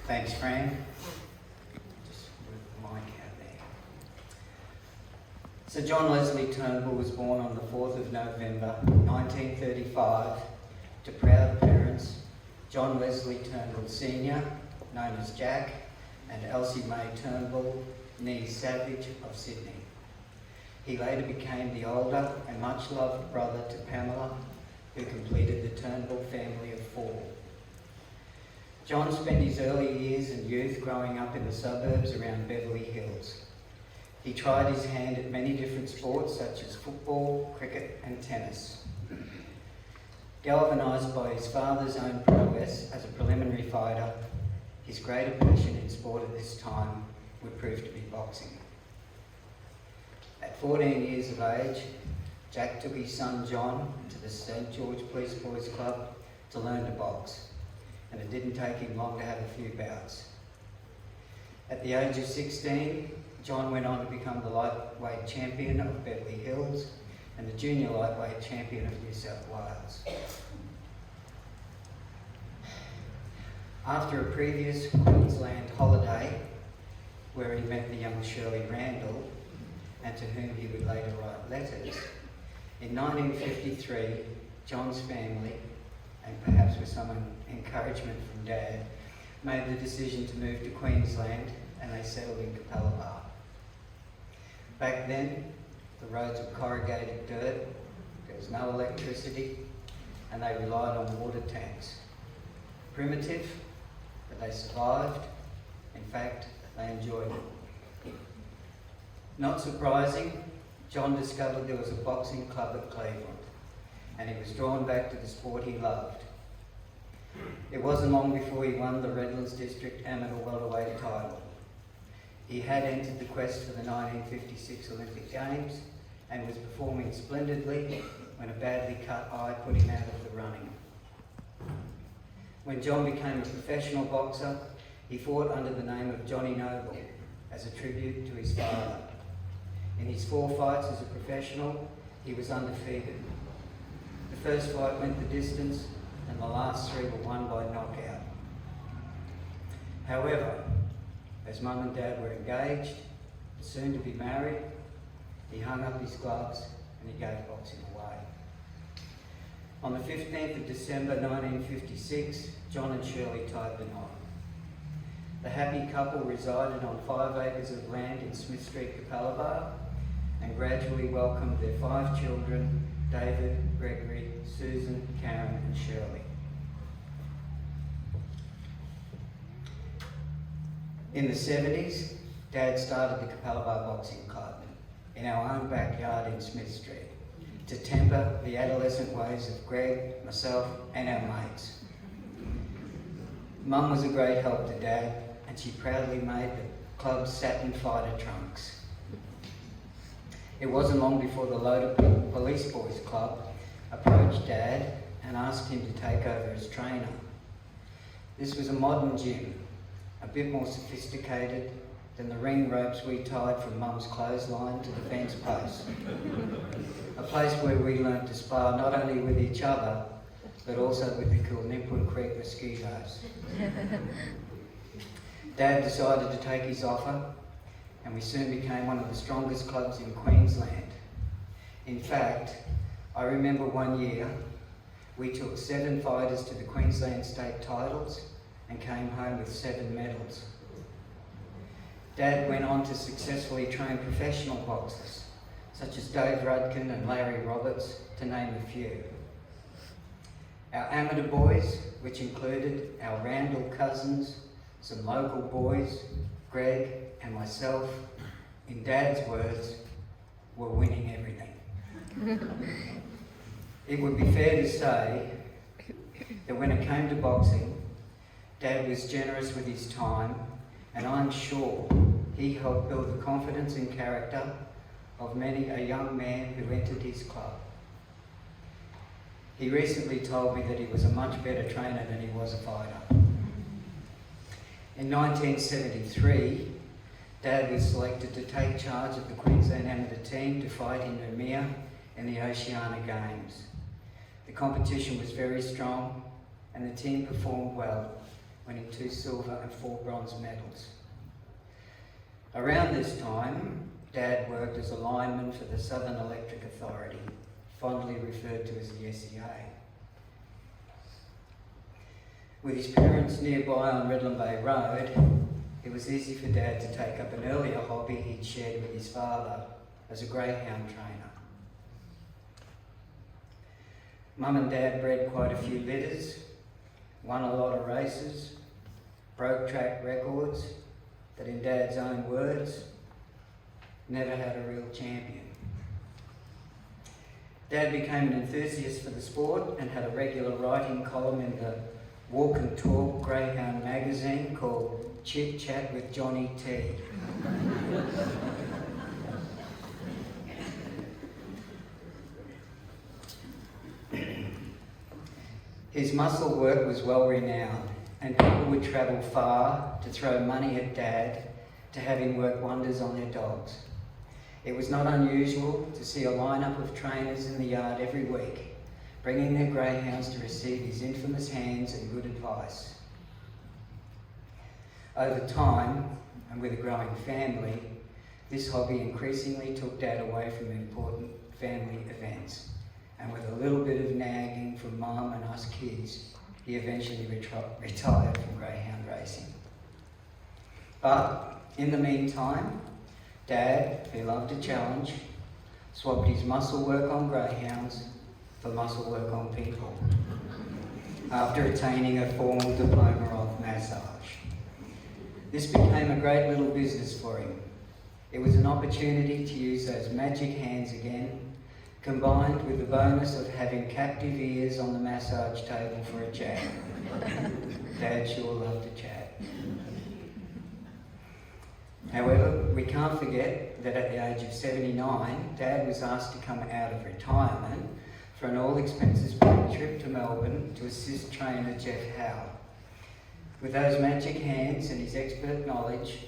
Thanks, Fran. Just move the mic out there. Sir John Leslie Turnbull was born on the 4th of November 1935 to proud parents, John Leslie Turnbull Sr., known as Jack, and Elsie May Turnbull, née Savage of Sydney. He later became the older and much loved brother to Pamela, who completed the Turnbull family of 4. John spent his early years and youth growing up in the suburbs around Beverly Hills. He tried his hand at many different sports such as football, cricket and tennis. Galvanised by his father's own prowess as a preliminary fighter, his greater passion in sport at this time would prove to be boxing. At 14 years of age, Jack took his son John to the St George Police Boys Club to learn to box, and it didn't take him long to have a few bouts. At the age of 16, John went on to become the lightweight champion of Beverly Hills and the junior lightweight champion of New South Wales. After a previous Queensland holiday, where he met the young Shirley Randall, and to whom he would later write letters, in 1953, John's family, and perhaps with some encouragement from Dad, made the decision to move to Queensland, and they settled in Capalaba. Back then, the roads were corrugated dirt, there was no electricity, and they relied on water tanks. Primitive, but they survived. In fact, they enjoyed it. Not surprising, John discovered there was a boxing club at Cleveland, and he was drawn back to the sport he loved. It wasn't long before he won the Redlands District Amateur Welterweight title. He had entered the quest for the 1956 Olympic Games and was performing splendidly when a badly cut eye put him out of the running. When John became a professional boxer, he fought under the name of Johnny Noble as a tribute to his father. In his 4 fights as a professional, he was undefeated. The first fight went the distance, and the last 3 were won by knockout. However, as Mum and Dad were engaged, soon to be married, he hung up his gloves and he gave boxing away. On the 15th of December 1956, John and Shirley tied the knot. The happy couple resided on 5 acres of land in Smith Street, Capalaba, and gradually welcomed their 5 children, David, Gregory, Susan, Karen and Shirley. In the 70s, Dad started the Capalaba Boxing Club in our own backyard in Smith Street to temper the adolescent ways of Greg, myself and our mates. Mum was a great help to Dad, and she proudly made the club's satin fighter trunks. It wasn't long before the Loader Police Boys Club approached Dad and asked him to take over as trainer. This was a modern gym, a bit more sophisticated than the ring ropes we tied from Mum's clothesline to the fence post. A place where we learnt to spar not only with each other, but also with the Coolnimpun Creek mosquitoes. Dad decided to take his offer, and we soon became one of the strongest clubs in Queensland. In fact, I remember one year we took 7 fighters to the Queensland state titles and came home with 7 medals. Dad went on to successfully train professional boxers, such as Dave Rudkin and Larry Roberts, to name a few. Our amateur boys, which included our Randall cousins, some local boys, Greg and myself, in Dad's words, were winning everything. It would be fair to say that when it came to boxing, Dad was generous with his time, and I'm sure he helped build the confidence and character of many a young man who entered his club. He recently told me that he was a much better trainer than he was a fighter. In 1973, Dad was selected to take charge of the Queensland amateur team to fight in Noumea in the Oceania Games. The competition was very strong and the team performed well, winning 2 silver and 4 bronze medals. Around this time, Dad worked as a lineman for the Southern Electric Authority, fondly referred to as the SEA. With his parents nearby on Redland Bay Road, it was easy for Dad to take up an earlier hobby he'd shared with his father as a greyhound trainer. Mum and Dad bred quite a few litters, won a lot of races, broke track records that, in Dad's own words, never had a real champion. Dad became an enthusiast for the sport and had a regular writing column in the Walk and Talk Greyhound magazine called Chit Chat with Johnny T. His muscle work was well renowned, and people would travel far to throw money at Dad to have him work wonders on their dogs. It was not unusual to see a lineup of trainers in the yard every week, bringing their greyhounds to receive his infamous hands and good advice. Over time, and with a growing family, this hobby increasingly took Dad away from important family events, and with a little bit of nagging from Mum and us kids, he eventually retired from greyhound racing. But in the meantime, Dad, who loved a challenge, swapped his muscle work on greyhounds for muscle work on people, after attaining a formal diploma of massage. This became a great little business for him. It was an opportunity to use those magic hands again, combined with the bonus of having captive ears on the massage table for a chat. Dad sure loved to chat. However, we can't forget that at the age of 79, Dad was asked to come out of retirement for an all-expenses-paid trip to Melbourne to assist trainer Jeff Howe. With those magic hands and his expert knowledge,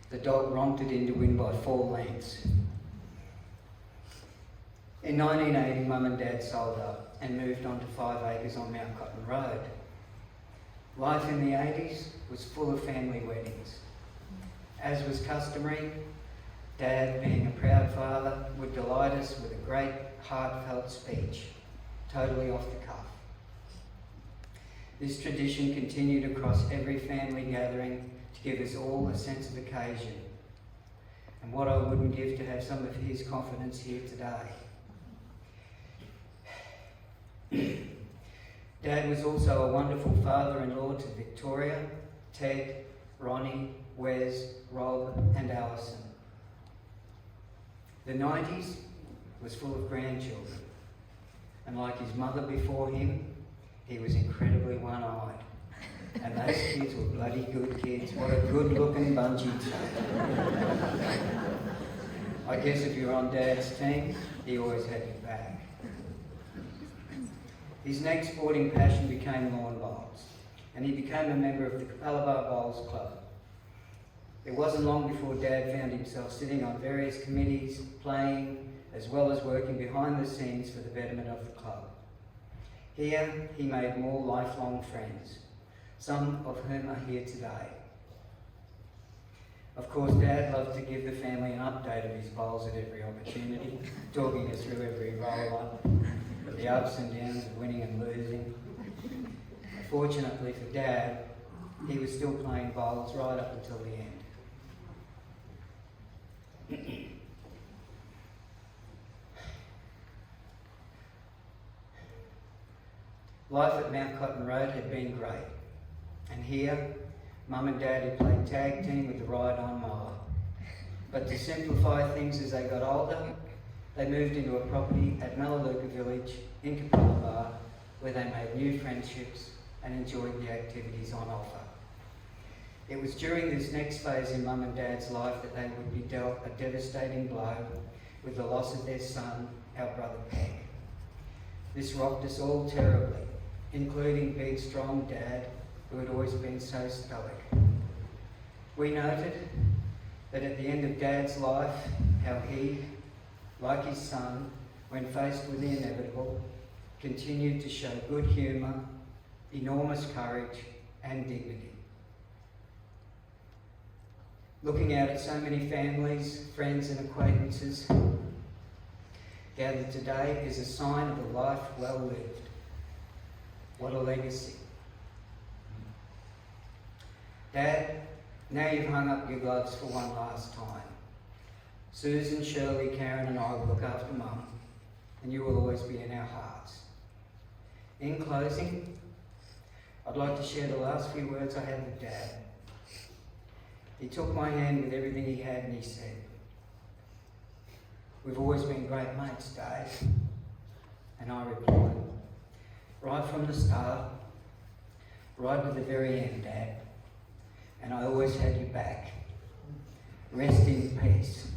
the dog romped it in to win by 4 lengths. In 1980, Mum and Dad sold up and moved on to 5 acres on Mount Cotton Road. Life in the 80s was full of family weddings. As was customary, Dad, being a proud father, would delight us with a great heartfelt speech, totally off the cuff. This tradition continued across every family gathering to give us all a sense of occasion, and what I wouldn't give to have some of his confidence here today. Dad was also a wonderful father-in-law to Victoria, Ted, Ronnie, Wes, Rob and Alison. The 90s was full of grandchildren, and like his mother before him, he was incredibly one-eyed. And those kids were bloody good kids. What a good-looking bunch he'd say. I guess if you're on Dad's team, he always had your back. His next sporting passion became lawn bowls, and he became a member of the Capalaba Bowls Club. It wasn't long before Dad found himself sitting on various committees, playing, as well as working behind the scenes for the betterment of the club. Here, he made more lifelong friends, some of whom are here today. Of course, Dad loved to give the family an update of his bowls at every opportunity, talking us through every roll-up, the ups and downs of winning and losing. Fortunately for Dad, he was still playing bowls right up until the end. Life at Mount Cotton Road had been great, and here, Mum and Dad had played tag team with the ride-on mower. But to simplify things as they got older, they moved into a property at Melaleuca Village in Capalaba, where they made new friendships and enjoyed the activities on offer. It was during this next phase in Mum and Dad's life that they would be dealt a devastating blow with the loss of their son, our brother Peg. This rocked us all terribly, including big, strong Dad, who had always been so stoic. We noted that at the end of Dad's life, how he, like his son, when faced with the inevitable, continued to show good humour, enormous courage, and dignity. Looking out at so many families, friends and acquaintances gathered today is a sign of a life well lived. What a legacy. Dad, now you've hung up your gloves for one last time. Susan, Shirley, Karen and I will look after Mum, and you will always be in our hearts. In closing, I'd like to share the last few words I had with Dad. He took my hand with everything he had and he said, "We've always been great mates, Dave." And I replied, "Right from the start, right to the very end, Dad. And I always had you back. Rest in peace."